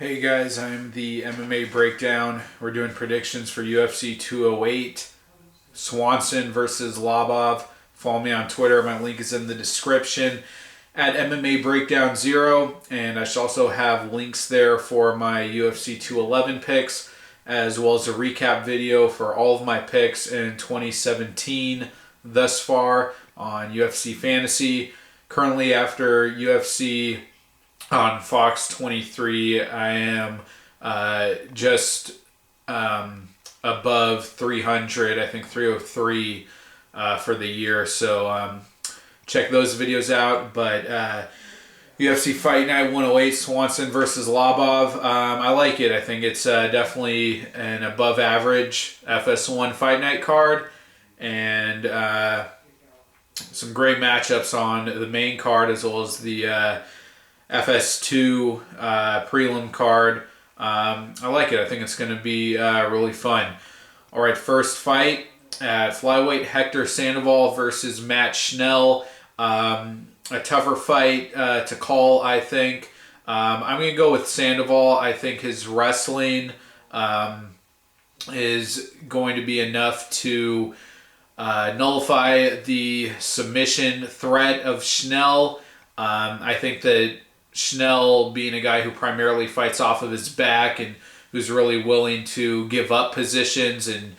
Hey guys, I'm the MMA Breakdown. We're doing predictions for UFC 208, Swanson versus Lobov. Follow me on Twitter. My link is in the description at MMA Breakdown 0. And I should also have links there for my UFC 211 picks, as well as a recap video for all of my picks in 2017 thus far on UFC Fantasy. Currently, after UFC on Fox 23, I am just above 300, I think 303 for the year. So check those videos out. But UFC Fight Night 108, Swanson versus Lobov. I like it. I think it's definitely an above average FS1 Fight Night card. And some great matchups on the main card as well as the FS2 prelim card. I like it. I think it's going to be really fun. All right, first fight at flyweight, Hector Sandoval versus Matt Schnell. A tougher fight to call, I think. I'm going to go with Sandoval. I think his wrestling is going to be enough to nullify the submission threat of Schnell. I think that Schnell, being a guy who primarily fights off of his back and who's really willing to give up positions in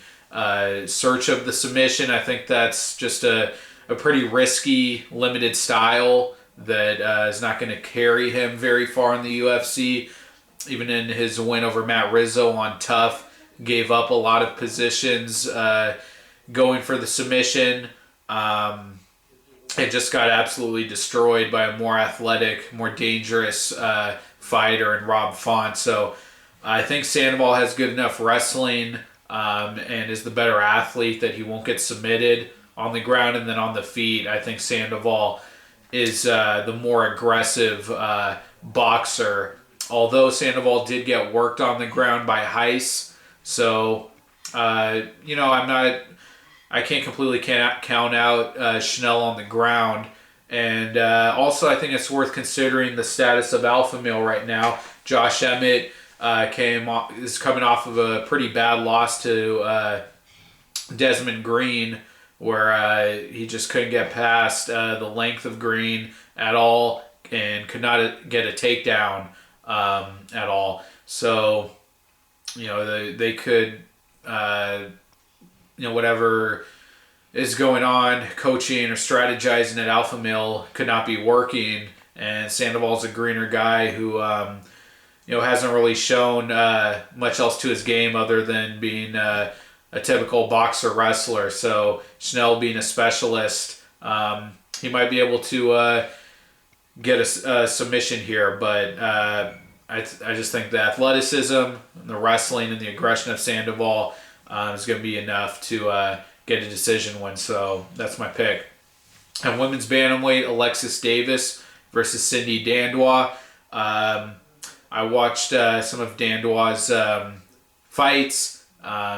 search of the submission, I think that's just a pretty risky, limited style that is not going to carry him very far in the UFC. Even in his win over Matt Rizzo on Tough, gave up a lot of positions going for the submission. It just got absolutely destroyed by a more athletic, more dangerous fighter in Rob Font. So I think Sandoval has good enough wrestling and is the better athlete that he won't get submitted on the ground. And then on the feet, I think Sandoval is the more aggressive boxer. Although Sandoval did get worked on the ground by Heiss. So, I can't completely count out Schnell on the ground. And also, I think it's worth considering the status of alpha male right now. Josh Emmett is coming off of a pretty bad loss to Desmond Green, where he just couldn't get past the length of Green at all and could not get a takedown at all. So, they could... whatever is going on, coaching or strategizing at Alpha Male could not be working. And Sandoval's a greener guy who, hasn't really shown much else to his game other than being a typical boxer wrestler. So Schnell being a specialist, he might be able to get a submission here. But I just think the athleticism, and the wrestling, and the aggression of Sandoval is going to be enough to get a decision win. So that's my pick. And women's bantamweight, Alexis Davis versus Cindy Dandois. I watched some of Dandois' fights.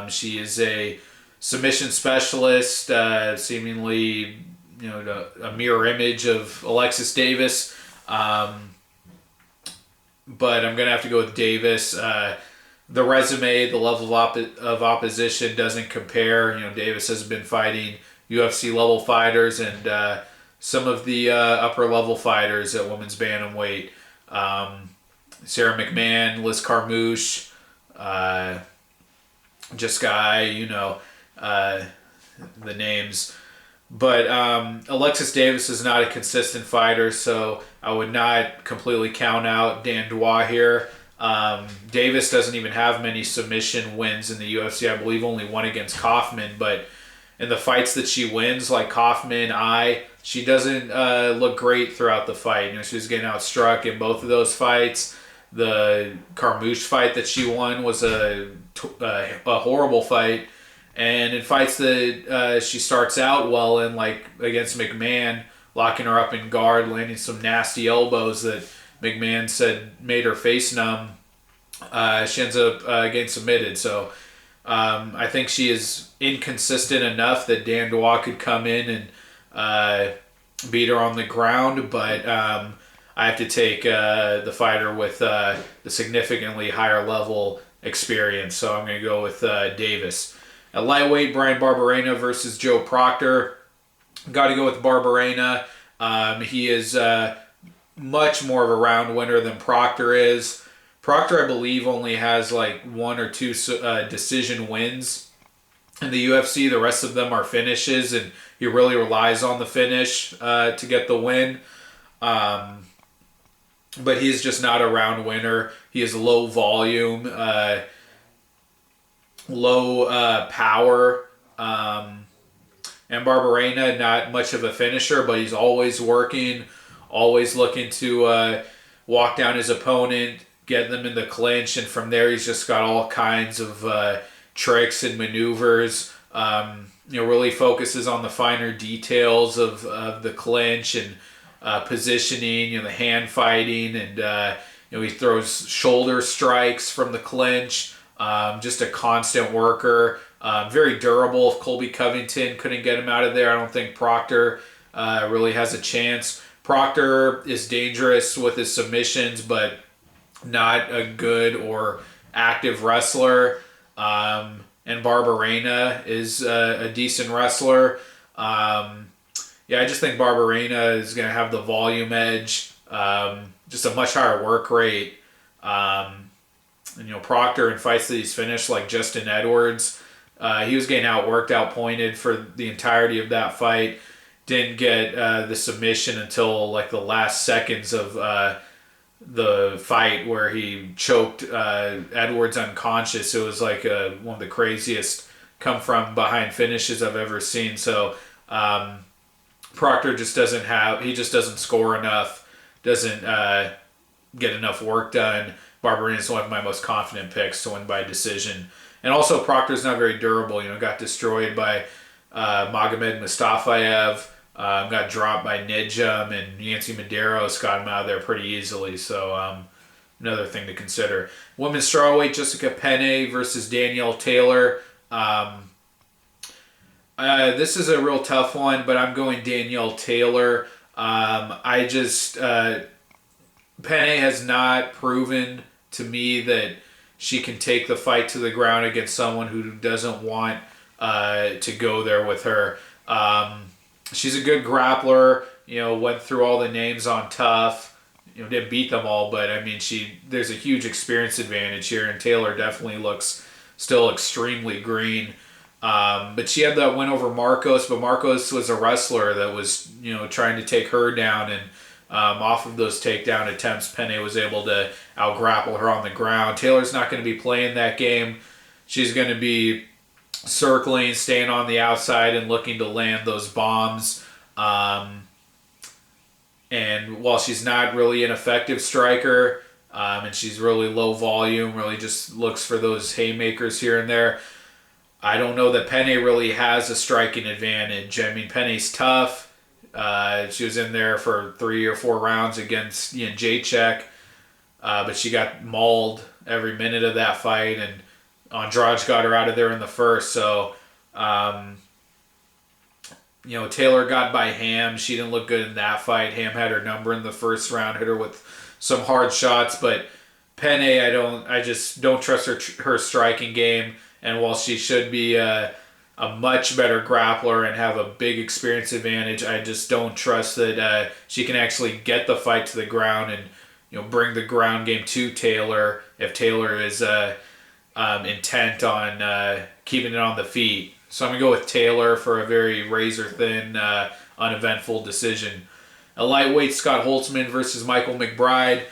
She is a submission specialist, seemingly a mirror image of Alexis Davis. But I'm going to have to go with Davis. The resume, the level of opposition doesn't compare. Davis has been fighting UFC level fighters and some of the upper level fighters at women's bantamweight. Sarah McMahon, Liz Carmouche, just guy, the names. But Alexis Davis is not a consistent fighter, so I would not completely count out Dandois here. Davis doesn't even have many submission wins in the UFC. I believe only one against Kaufman, but in the fights that she wins, like Kaufman, she doesn't look great throughout the fight. She was getting outstruck in both of those fights. The Carmouche fight that she won was a horrible fight. And in fights that she starts out well in, like against McMahon, locking her up in guard, landing some nasty elbows that McMahon said made her face numb, she ends up getting submitted. So I think she is inconsistent enough that Dandois could come in and beat her on the ground. But I have to take the fighter with the significantly higher level experience. So I'm going to go with Davis. At lightweight, Brian Barbarena versus Joe Proctor. Got to go with Barbarena. He is much more of a round winner than Proctor is. Proctor, I believe, only has like 1 or 2 decision wins in the UFC. The rest of them are finishes, and he really relies on the finish to get the win. But he's just not a round winner. He is low volume, low power. And Barbarena, not much of a finisher, but he's always working, always looking to walk down his opponent, get them in the clinch, and from there he's just got all kinds of tricks and maneuvers. Really focuses on the finer details of the clinch and positioning, the hand fighting, and he throws shoulder strikes from the clinch. Just a constant worker. Very durable. If Colby Covington couldn't get him out of there, I don't think Proctor really has a chance. Proctor is dangerous with his submissions, but not a good or active wrestler. And Barbarena is a decent wrestler. I just think Barbarena is going to have the volume edge. Just a much higher work rate. Proctor in fights that he's finished, like Justin Edwards, he was getting outworked, outpointed for the entirety of that fight. Didn't get the submission until like the last seconds of the fight, where he choked Edwards unconscious. It was like one of the craziest come from behind finishes I've ever seen. So Proctor just doesn't score enough, doesn't get enough work done. Barbarena is one of my most confident picks to win by decision. And also Proctor's not very durable. Got destroyed by Magomed Mustafayev, got dropped by Nijum, and Yancy Medeiros got him out of there pretty easily. So another thing to consider. Women's strawweight, Jessica Penne versus Danielle Taylor. This is a real tough one, but I'm going Danielle Taylor. Penne has not proven to me that she can take the fight to the ground against someone who doesn't want to go there with her. She's a good grappler. Went through all the names on Tough. Didn't beat them all, but there's a huge experience advantage here, and Taylor definitely looks still extremely green. But she had that win over Marcos, but Marcos was a wrestler that was trying to take her down, and off of those takedown attempts, Penne was able to out-grapple her on the ground. Taylor's not going to be playing that game. She's going to be circling, staying on the outside, and looking to land those bombs. And while she's not really an effective striker, and she's really low volume, really just looks for those haymakers here and there, I don't know that Penne really has a striking advantage. Penne's tough. She was in there for 3 or 4 rounds against Jacek, but she got mauled every minute of that fight, and Andrade got her out of there in the first. So, Taylor got by Ham. She didn't look good in that fight. Ham had her number in the first round, hit her with some hard shots, but Penne, I just don't trust her striking game. And while she should be a much better grappler and have a big experience advantage, I just don't trust that she can actually get the fight to the ground and bring the ground game to Taylor if Taylor is intent on keeping it on the feet. So I'm going to go with Taylor for a very razor-thin, uneventful decision. A lightweight, Scott Holtzman versus Michael McBride.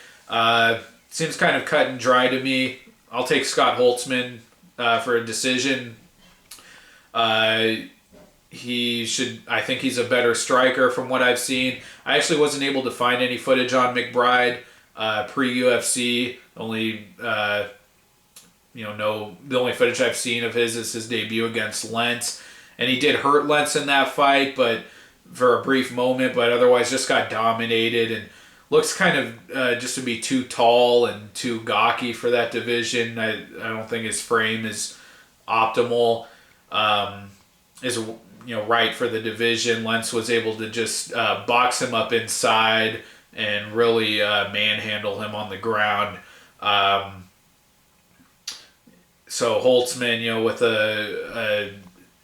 Seems kind of cut and dry to me. I'll take Scott Holtzman for a decision. I think he's a better striker from what I've seen. I actually wasn't able to find any footage on McBride pre-UFC. The only footage I've seen of his is his debut against Lentz, and he did hurt Lentz in that fight, but for a brief moment, but otherwise just got dominated and looks kind of just to be too tall and too gawky for that division. I don't think his frame is optimal. Is right for the division. Lentz was able to just box him up inside, and really manhandle him on the ground. So Holtzman, with a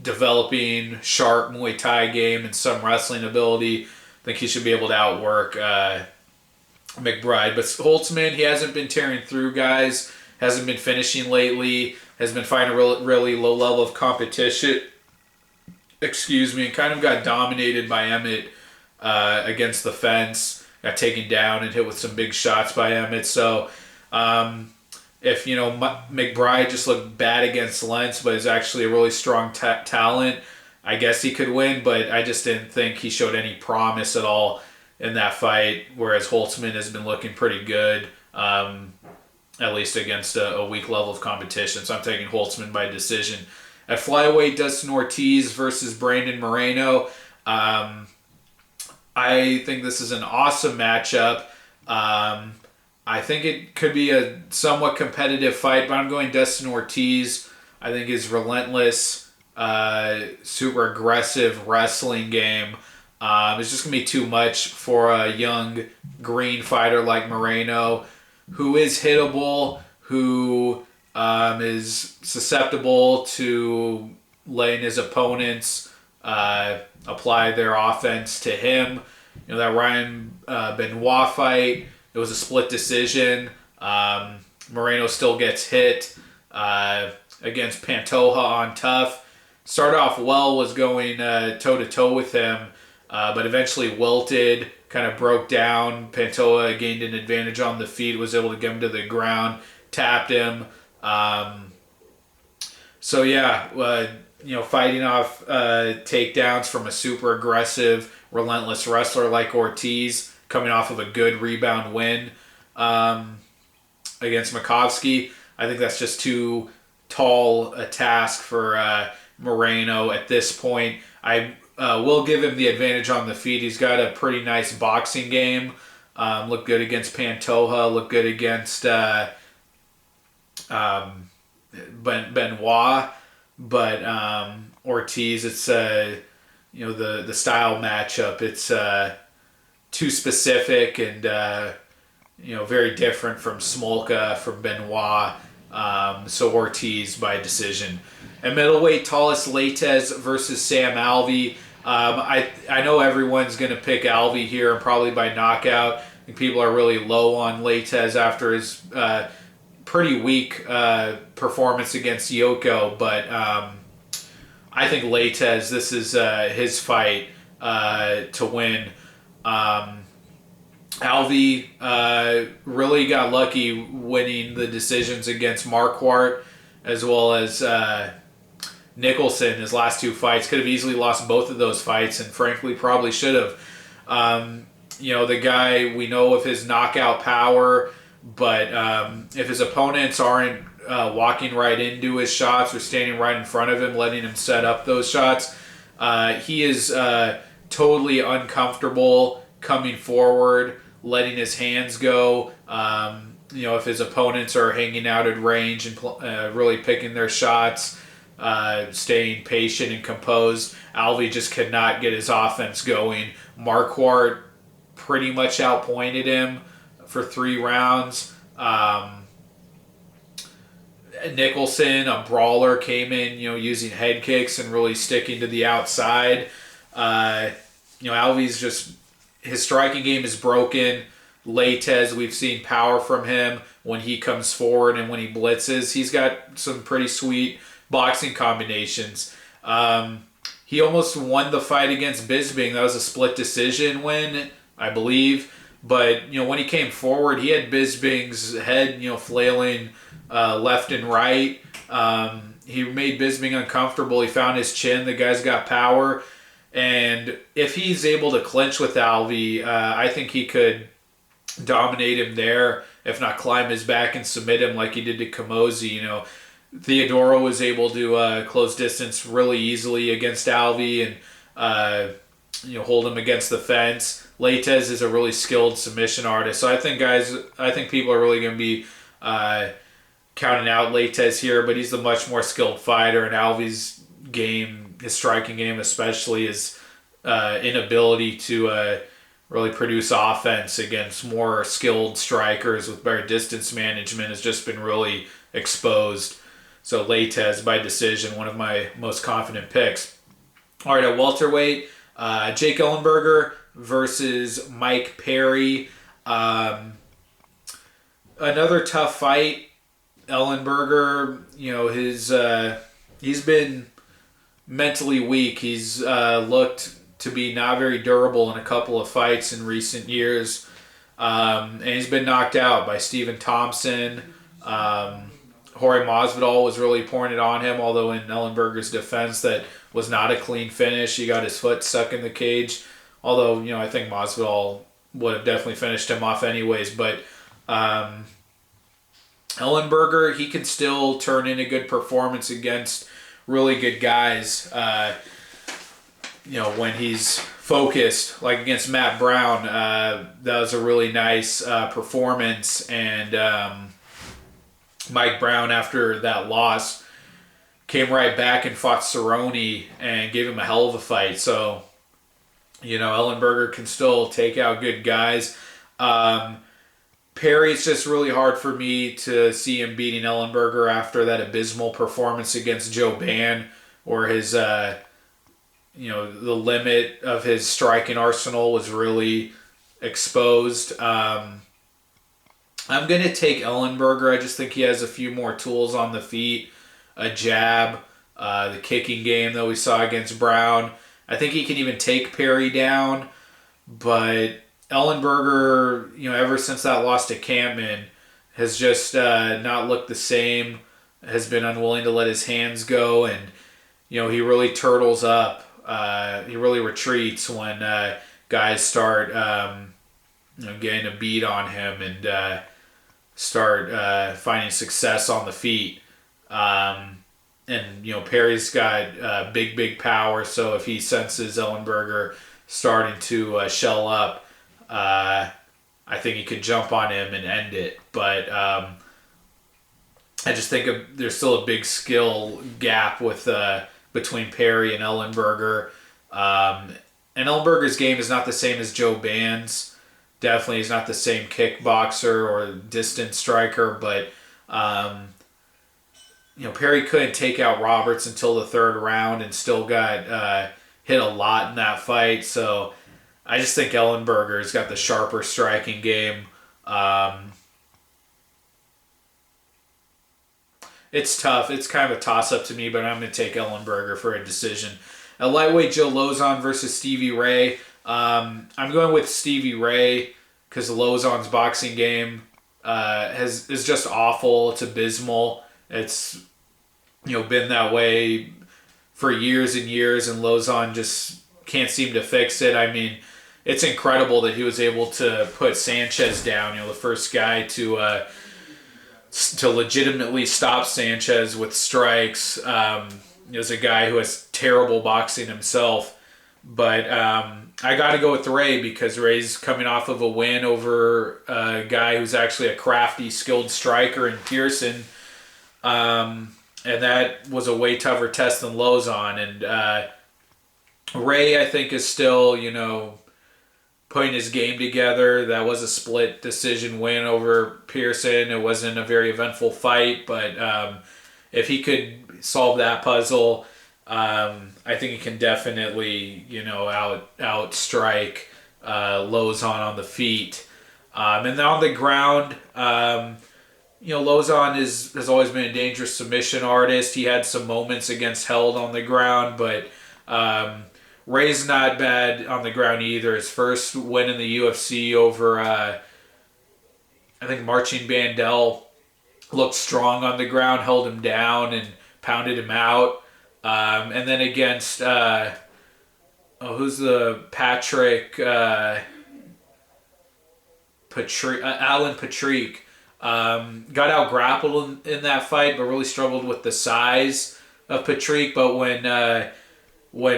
developing sharp Muay Thai game and some wrestling ability, I think he should be able to outwork McBride. But Holtzman, he hasn't been tearing through guys, hasn't been finishing lately, has been fighting a really low level of competition. And kind of got dominated by Emmett against the fence. Got taken down and hit with some big shots by Emmett. So if McBride just looked bad against Lentz, but is actually a really strong talent, I guess he could win. But I just didn't think he showed any promise at all in that fight. Whereas Holtzman has been looking pretty good, at least against a weak level of competition. So I'm taking Holtzman by decision. At flyweight, Dustin Ortiz versus Brandon Moreno. I think this is an awesome matchup. I think it could be a somewhat competitive fight, but I'm going Dustin Ortiz. I think his relentless, super aggressive wrestling game is just going to be too much for a young green fighter like Moreno, who is hittable, who is susceptible to letting his opponents apply their offense to him. That Ryan Benoit fight, it was a split decision. Moreno still gets hit against Pantoja on tough. Started off well, was going toe-to-toe with him, but eventually wilted, kind of broke down. Pantoja gained an advantage on the feet, was able to get him to the ground, tapped him. Fighting off takedowns from a super aggressive, relentless wrestler like Ortiz, coming off of a good rebound win against Makovsky. I think that's just too tall a task for Moreno at this point. I will give him the advantage on the feet. He's got a pretty nice boxing game. Looked good against Pantoja. Looked good against Benoit. But Ortiz, it's the style matchup. It's too specific and very different from Smolka, from Benoit. So Ortiz by decision. At middleweight, Thales Leites versus Sam Alvey. I know everyone's going to pick Alvey here, and probably by knockout. I think people are really low on Leites after his pretty weak performance against Yoko, but I think Leites, this is his fight to win. Alvey really got lucky winning the decisions against Marquardt as well as Nicholson. His last two fights, could have easily lost both of those fights, and frankly probably should have. The guy, we know of his knockout power, but if his opponents aren't walking right into his shots or standing right in front of him, letting him set up those shots, he is totally uncomfortable coming forward, letting his hands go. If his opponents are hanging out at range and really picking their shots, staying patient and composed, Alvey just could not get his offense going. Marquardt pretty much outpointed him for 3 rounds. Nicholson, a brawler, came in, using head kicks and really sticking to the outside. Alvey's just, his striking game is broken. Leites, we've seen power from him when he comes forward and when he blitzes. He's got some pretty sweet boxing combinations. He almost won the fight against Bisping. That was a split decision win, I believe. But, when he came forward, he had Bisping's head, flailing left and right. He made Bisping uncomfortable. He found his chin. The guy's got power. And if he's able to clinch with Alvey, I think he could dominate him there, if not climb his back and submit him like he did to Camozzi. Theodoro was able to close distance really easily against Alvey and hold him against the fence. Leites is a really skilled submission artist. So I think people are really going to be counting out Leites here, but he's the much more skilled fighter, and Alvey's game, his striking game especially, his inability to really produce offense against more skilled strikers with better distance management has just been really exposed. So Leites by decision, one of my most confident picks. All right, at welterweight, Jake Ellenberger versus Mike Perry. Another tough fight. Ellenberger, he's been mentally weak. He's looked to be not very durable in a couple of fights in recent years. And he's been knocked out by Stephen Thompson. Jorge Masvidal was really pointed on him, although in Ellenberger's defense that was not a clean finish. He got his foot stuck in the cage. Although, I think Masvidal would have definitely finished him off anyways. But Ellenberger, he can still turn in a good performance against really good guys. When he's focused, like against Matt Brown, that was a really nice performance. And Mike Brown, after that loss, came right back and fought Cerrone and gave him a hell of a fight. So, Ellenberger can still take out good guys. Perry's just really hard for me to see him beating Ellenberger after that abysmal performance against Joe Ban, or his, the limit of his striking arsenal was really exposed. I'm going to take Ellenberger. I just think he has a few more tools on the feet. A jab, the kicking game that we saw against Brown. I think he can even take Perry down. But Ellenberger, ever since that loss to Campman, has just not looked the same. Has been unwilling to let his hands go. And, he really turtles up. He really retreats when guys start getting a beat on him and start finding success on the feet. Perry's got big power, so if he senses Ellenberger starting to shell up, I think he could jump on him and end it. But I just think there's still a big skill gap with between Perry and Ellenberger. And Ellenberger's game is not the same as Joe Ban's. Definitely he's not the same kickboxer or distance striker, but Perry couldn't take out Roberts until the third round and still got hit a lot in that fight. So I just think Ellenberger's got the sharper striking game. It's tough. It's kind of a toss-up to me, but I'm going to take Ellenberger for a decision. At lightweight, Joe Lauzon versus Stevie Ray. I'm going with Stevie Ray because Lauzon's boxing game is just awful. It's abysmal. It's been that way for years and years, and Lauzon just can't seem to fix it. I mean, it's incredible that he was able to put Sanchez down. The first guy to legitimately stop Sanchez with strikes. Is a guy who has terrible boxing himself. But I got to go with Ray because Ray's coming off of a win over a guy who's actually a crafty, skilled striker in Pearson. And that was a way tougher test than Lauzon. And Ray, I think, is still, putting his game together. That was a split decision win over Pearson. It wasn't a very eventful fight, but if he could solve that puzzle, I think he can definitely, out strike Lauzon on the feet. And then on the ground, Lauzon has always been a dangerous submission artist. He had some moments against Held on the ground, but Ray's not bad on the ground either. His first win in the UFC over, I think, Marcin Bandel looked strong on the ground, held him down, and pounded him out. And then against, who's the Patrick, Alan Patrick, got out grappled in that fight, but really struggled with the size of Patrick. But when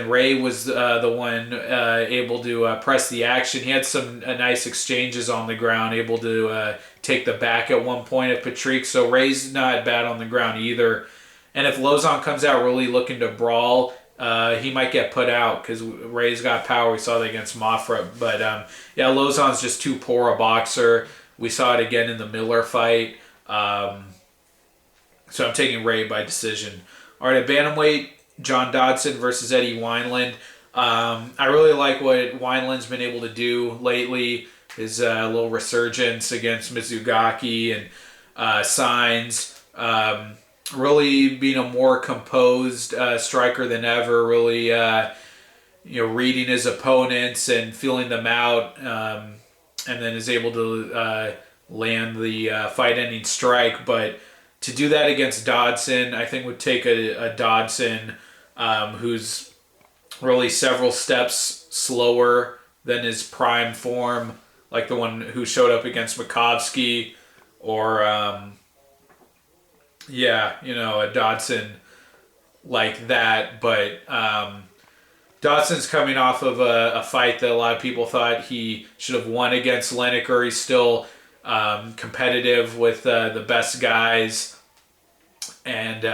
Ray was the one able to press the action, he had some nice exchanges on the ground, able to take the back at one point of Patrick. So Ray's not bad on the ground either. And if Lauzon comes out really looking to brawl, he might get put out because Ray's got power. We saw that against Mafra. But yeah, Lauzon's just too poor a boxer. We saw it again in the Miller fight. So I'm taking Ray by decision. All right, at bantamweight, John Dodson versus Eddie Wineland. I really like what Wineland's been able to do lately. His little resurgence against Mizugaki and Signs. Really being a more composed striker than ever. Really, reading his opponents and feeling them out, and then is able to land the fight-ending strike. But to do that against Dodson, I think would take a Dodson who's really several steps slower than his prime form, like the one who showed up against Makovsky, or a Dodson like that. But Dodson's coming off of a fight that a lot of people thought he should have won against Lineker. He's still competitive with the best guys. And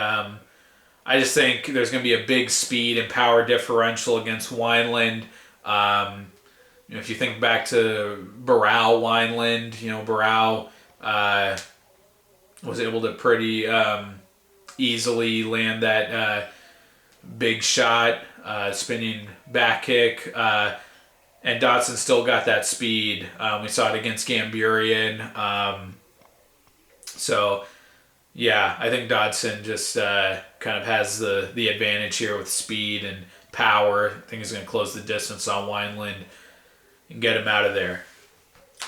I just think there's going to be a big speed and power differential against Wineland. If you think back to Barral Wineland, Barral was able to pretty easily land that big shot, spinning back kick, and Dodson still got that speed. We saw it against Gamburian. So, yeah, I think Dodson just kind of has the advantage here with speed and power. I think he's going to close the distance on Wineland and get him out of there.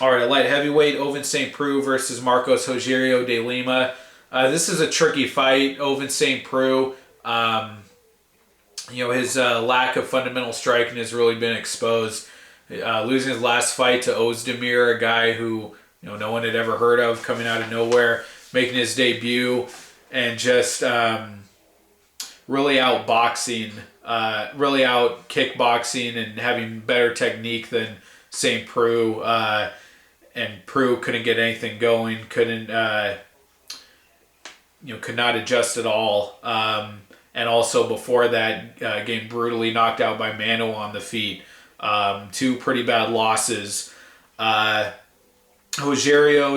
All right, at light heavyweight, Ovince St. Preux versus Marcos Rogerio de Lima. This is a tricky fight. Ovince St. Preux, his lack of fundamental striking has really been exposed. Losing his last fight to Ozdemir, a guy who no one had ever heard of, coming out of nowhere, making his debut, and just really out kickboxing and having better technique than St. Preux. And Preux couldn't get anything going, could not adjust at all. And also before that, getting brutally knocked out by Mano on the feet. Two pretty bad losses. Rogerio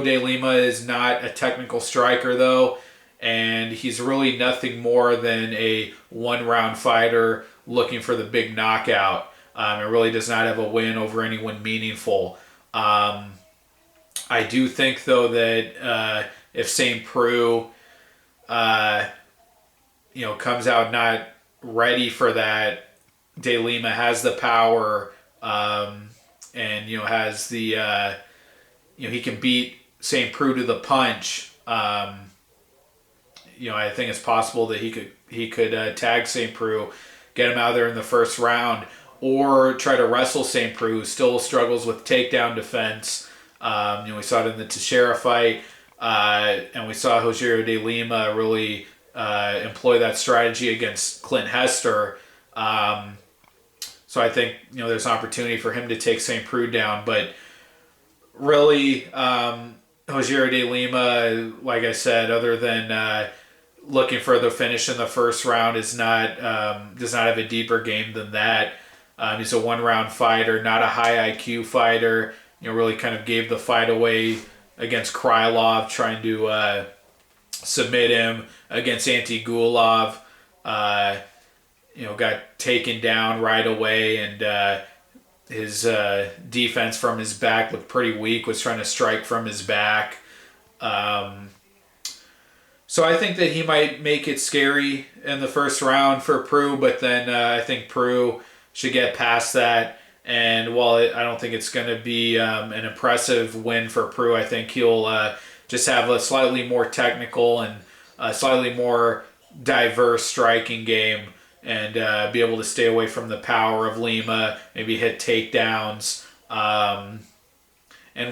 de Lima is not a technical striker, though, and he's really nothing more than a one-round fighter looking for the big knockout. It really does not have a win over anyone meaningful. I do think, though, that if St. Preux, comes out not ready for that, De Lima has the power, and has the he can beat St. Preux to the punch. I think it's possible that he could tag St. Preux, get him out of there in the first round, or try to wrestle St. Preux, who still struggles with takedown defense. We saw it in the Teixeira fight, and we saw Rogerio de Lima really employ that strategy against Clint Hester. So I think there's an opportunity for him to take St. Preux down, but really, Rogerio de Lima, like I said, other than looking for the finish in the first round, does not have a deeper game than that. He's a one-round fighter, not a high IQ fighter. Really kind of gave the fight away against Krylov, trying to submit him against Antigulov. Got taken down right away, and his defense from his back looked pretty weak, was trying to strike from his back. So I think that he might make it scary in the first round for Preux, but then I think Preux should get past that. And while I don't think it's going to be an impressive win for Preux, I think he'll just have a slightly more technical and slightly more diverse striking game, and be able to stay away from the power of Lima, maybe hit takedowns, and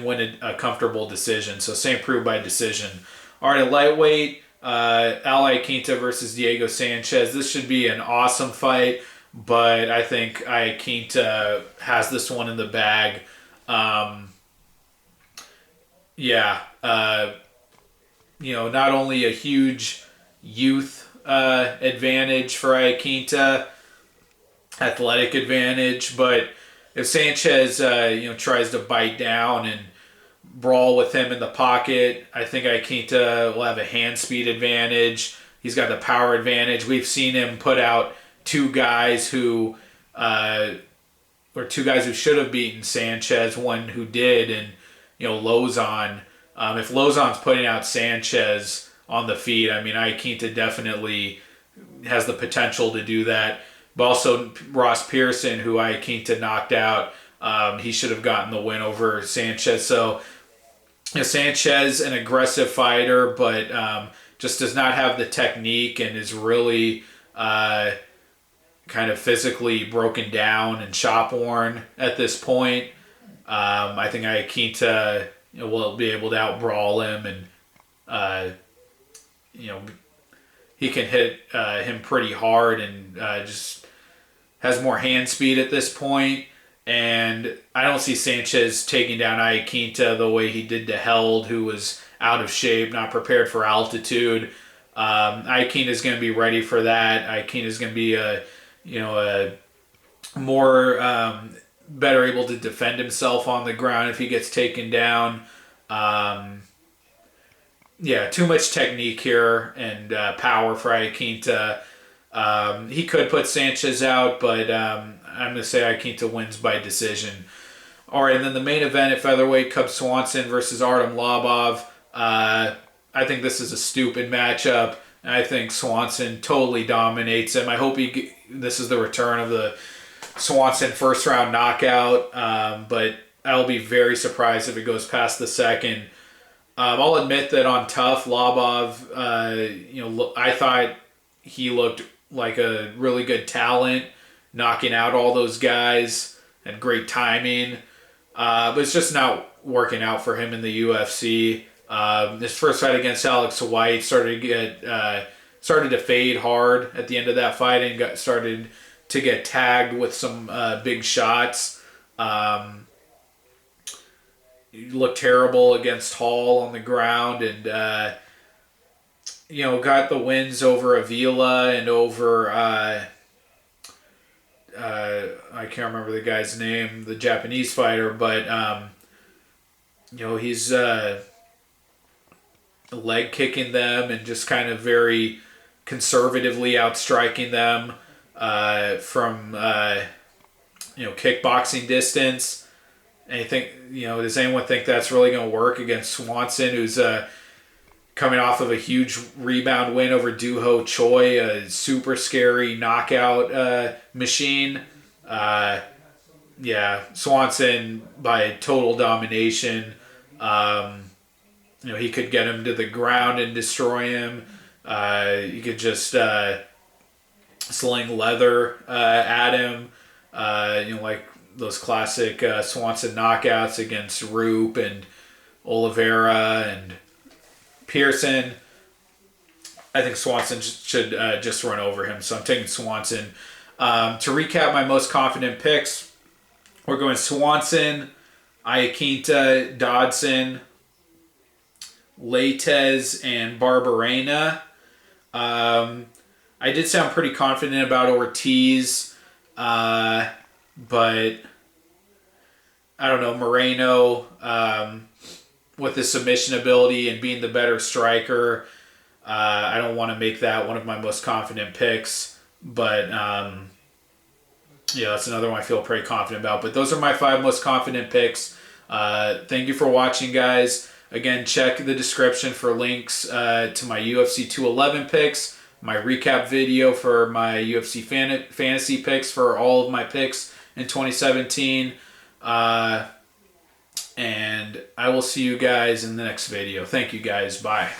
win a comfortable decision. So St. Preux by decision. All right, at lightweight, Iaquinta versus Diego Sanchez. This should be an awesome fight, but I think Iaquinta has this one in the bag. Not only a huge youth advantage for Iaquinta, athletic advantage. But if Sanchez, tries to bite down and brawl with him in the pocket, I think Iaquinta will have a hand speed advantage. He's got the power advantage. We've seen him put out two guys who should have beaten Sanchez, one who did, and Lauzon. If Lauzon's putting out Sanchez on the feet, I mean, Iaquinta definitely has the potential to do that. But also Ross Pearson, who Iaquinta knocked out, he should have gotten the win over Sanchez. So Sanchez, an aggressive fighter, but just does not have the technique and is really kind of physically broken down and shop worn at this point. I think Iaquinta will be able to out-brawl him, and he can hit him pretty hard, and just has more hand speed at this point. And I don't see Sanchez taking down Iaquinta the way he did to Held, who was out of shape, not prepared for altitude. Iaquinta is going to be ready for that. Iaquinta is going to be a more better able to defend himself on the ground if he gets taken down. Too much technique here and power for Iaquinta. He could put Sanchez out, but I'm going to say Iaquinta wins by decision. All right, and then the main event at featherweight, Cub Swanson versus Artem Lobov. I think this is a stupid matchup. I think Swanson totally dominates him. I hope this is the return of the Swanson first round knockout, but I'll be very surprised if it goes past the second. I'll admit that on Tough, Lobov, I thought he looked like a really good talent, knocking out all those guys, and great timing. But it's just not working out for him in the UFC. His first fight against Alex White started to fade hard at the end of that fight, and started to get tagged with some big shots. He looked terrible against Hall on the ground, and got the wins over Avila and over I can't remember the guy's name, the Japanese fighter, but he's leg kicking them and just kind of very conservatively outstriking them from kickboxing distance. And you think, does anyone think that's really going to work against Swanson, who's coming off of a huge rebound win over Doo-Ho Choi, a super scary knockout machine? Swanson by total domination. He could get him to the ground and destroy him. He could just sling leather at him. Like those classic Swanson knockouts against Roop and Oliveira and Pearson. I think Swanson should just run over him, so I'm taking Swanson. To recap my most confident picks, we're going Swanson, Iaquinta, Dodson, Leites, and Barbarena. I did sound pretty confident about Ortiz, but I don't know, Moreno, with his submission ability and being the better striker, I don't want to make that one of my most confident picks, but that's another one I feel pretty confident about. But those are my 5 most confident picks. Thank you for watching, guys. Again, check the description for links to my UFC 211 picks, my recap video for my UFC fantasy picks for all of my picks in 2017. And I will see you guys in the next video. Thank you, guys. Bye.